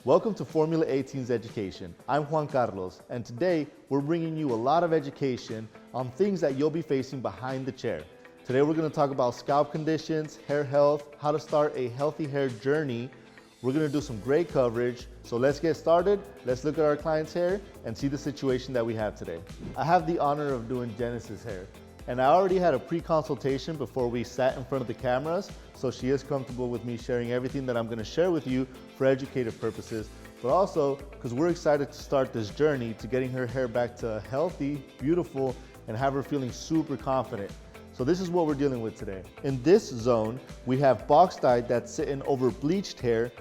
Welcome to Formula 18's Education. I'm JuanCarlos, and today we're bringing you a lot of education on things that you'll be facing behind the chair. Today we're going to talk about scalp conditions, hair health, how to start a healthy hair journey. We're going to do some great coverage. So let's get started. Let's look at our client's hair and see the situation that we have today. I have the honor of doing Genesis' hair, and I already had a pre-consultation before we sat in front of the cameras, so she is comfortable with me sharing everything that I'm going to share with you for educative purposes, but also because we're excited to start this journey to getting her hair back to healthy, beautiful, and have her feeling super confident. So this is what we're dealing with today. In this zone, we have box dye that's sitting over bleached hair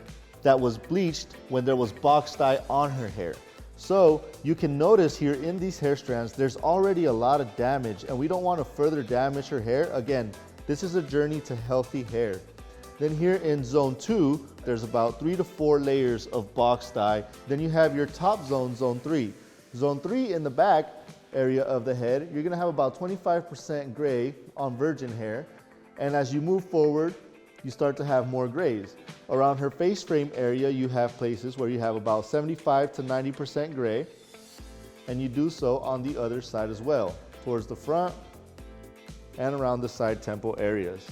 that was bleached when there was box dye on her hair. So you can notice here in these hair strands, there's already a lot of damage, and we don't want to further damage her hair. Again, this is a journey to healthy hair. Then here in zone 2, there's about 3 to 4 layers of box dye. Then you have your top zone, zone 3. Zone 3 in the back area of the head, you're gonna have about 25% gray on virgin hair. And as you move forward, you start to have more grays. Around her face frame area, you have places where you have about 75 to 90% gray. And you do so on the other side as well, towards the front and around the side temple areas.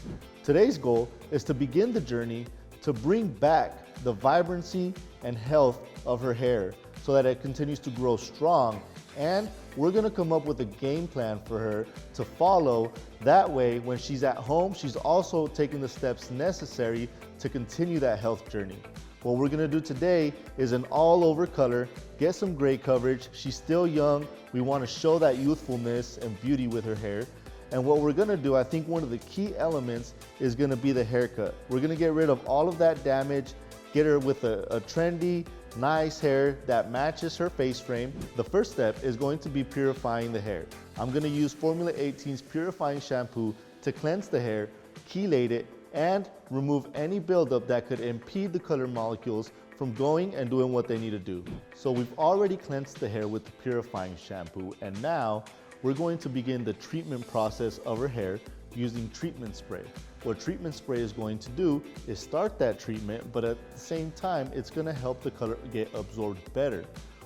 Today's goal is to begin the journey to bring back the vibrancy and health of her hair so that it continues to grow strong. And we're gonna come up with a game plan for her to follow. That way, when she's at home, she's also taking the steps necessary to continue that health journey. What we're gonna do today is an all over color, get some gray coverage. She's still young. We wanna show that youthfulness and beauty with her hair. And what we're gonna do, I think one of the key elements is gonna be the haircut. We're gonna get rid of all of that damage, get her with a trendy, nice hair that matches her face frame. The first step is going to be purifying the hair. I'm gonna use Formula 18's purifying shampoo to cleanse the hair, chelate it, and remove any buildup that could impede the color molecules from going and doing what they need to do. So we've already cleansed the hair with the purifying shampoo, and now we're going to begin the treatment process of her hair using treatment spray. What treatment spray is going to do is start that treatment, but at the same time, it's gonna help the color get absorbed better.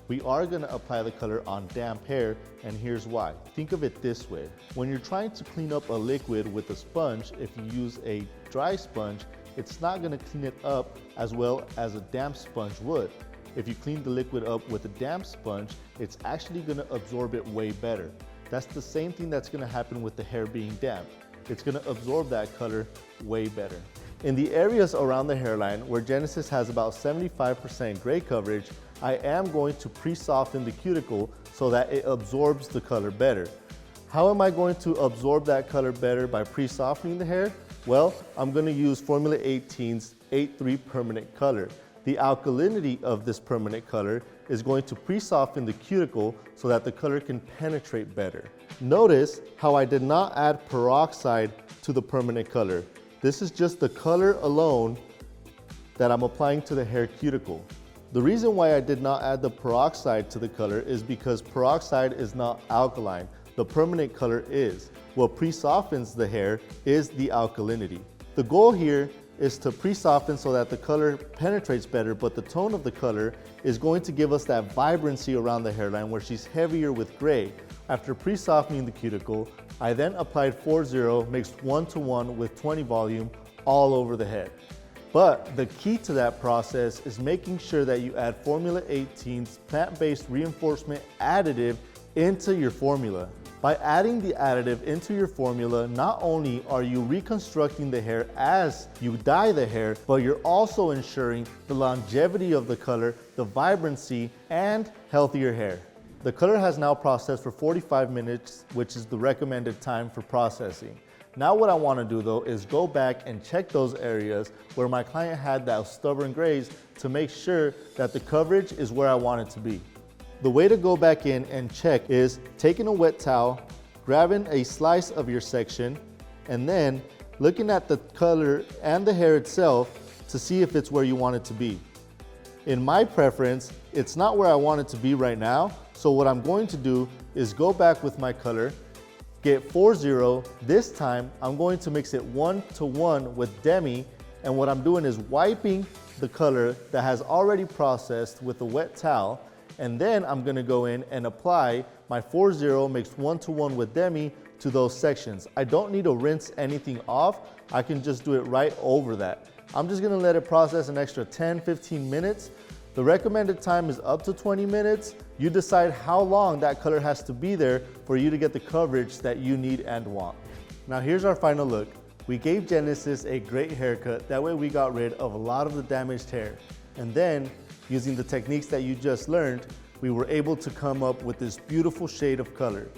We are gonna apply the color on damp hair, and here's why. Think of it this way. When you're trying to clean up a liquid with a sponge, if you use a dry sponge, it's not gonna clean it up as well as a damp sponge would. If you clean the liquid up with a damp sponge, it's actually gonna absorb it way better. That's the same thing that's gonna happen with the hair being damp. It's gonna absorb that color way better. In the areas around the hairline where Genesis has about 75% gray coverage, I am going to pre-soften the cuticle so that it absorbs the color better. How am I going to absorb that color better by pre-softening the hair? Well, I'm gonna use Formula 18's 8-3 permanent color. The alkalinity of this permanent color is going to pre-soften the cuticle so that the color can penetrate better. Notice how I did not add peroxide to the permanent color. This is just the color alone that I'm applying to the hair cuticle. The reason why I did not add the peroxide to the color is because peroxide is not alkaline. The permanent color is. What pre-softens the hair is the alkalinity. The goal here is to pre-soften so that the color penetrates better, but the tone of the color is going to give us that vibrancy around the hairline where she's heavier with gray. After pre-softening the cuticle, I then applied 4-0 mixed 1-to-1 with 20 volume all over the head. But the key to that process is making sure that you add Formula 18's plant-based reinforcement additive into your formula. By adding the additive into your formula, not only are you reconstructing the hair as you dye the hair, but you're also ensuring the longevity of the color, the vibrancy, and healthier hair. The color has now processed for 45 minutes, which is the recommended time for processing. Now what I want to do though is go back and check those areas where my client had that stubborn grays to make sure that the coverage is where I want it to be. The way to go back in and check is taking a wet towel, grabbing a slice of your section, and then looking at the color and the hair itself to see if it's where you want it to be. In my preference, it's not where I want it to be right now, so what I'm going to do is go back with my color, get 4-0. This time, I'm going to mix it 1-to-1 with demi And what I'm doing is wiping the color that has already processed with a wet towel, and then I'm gonna go in and apply my 4-0 mixed 1-to-1 with demi to those sections. I don't need to rinse anything off. I can just do it right over that. I'm just gonna let it process an extra 10-15 minutes. The recommended time is up to 20 minutes. You decide how long that color has to be there for you to get the coverage that you need and want. Now here's our final look. We gave Genesis a great haircut. That way we got rid of a lot of the damaged hair. And then, using the techniques that you just learned, we were able to come up with this beautiful shade of color.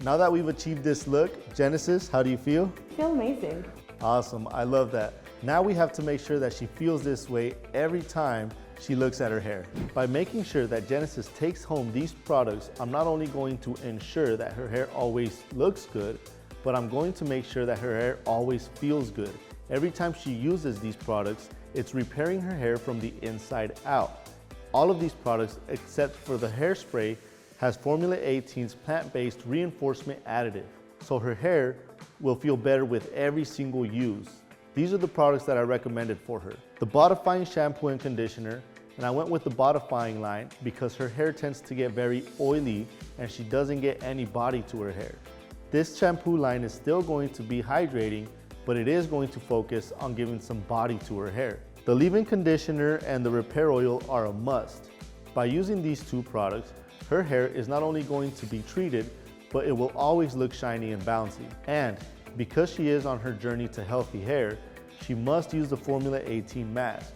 Now that we've achieved this look, Genesis, how do you feel? I feel amazing. Awesome, I love that. Now we have to make sure that she feels this way every time she looks at her hair. By making sure that Genesis takes home these products, I'm not only going to ensure that her hair always looks good, but I'm going to make sure that her hair always feels good. Every time she uses these products, it's repairing her hair from the inside out. All of these products, except for the hairspray, has Formula 18's plant-based reinforcement additive, so her hair will feel better with every single use. These are the products that I recommended for her. The bodifying shampoo and conditioner, and I went with the bodifying line because her hair tends to get very oily and she doesn't get any body to her hair. This shampoo line is still going to be hydrating, but it is going to focus on giving some body to her hair. The leave-in conditioner and the repair oil are a must. By using these two products, her hair is not only going to be treated, but it will always look shiny and bouncy. And because she is on her journey to healthy hair, she must use the Formula 18 mask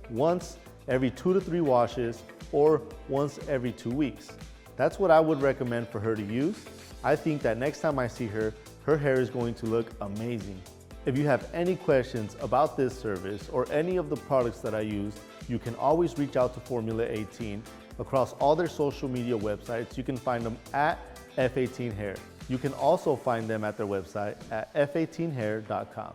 once every 2 to 3 washes or once every 2 weeks. That's what I would recommend for her to use. I think that next time I see her, her hair is going to look amazing. If you have any questions about this service or any of the products that I use, you can always reach out to Formula 18 across all their social media websites. You can find them at F18hair. You can also find them at their website at f18hair.com.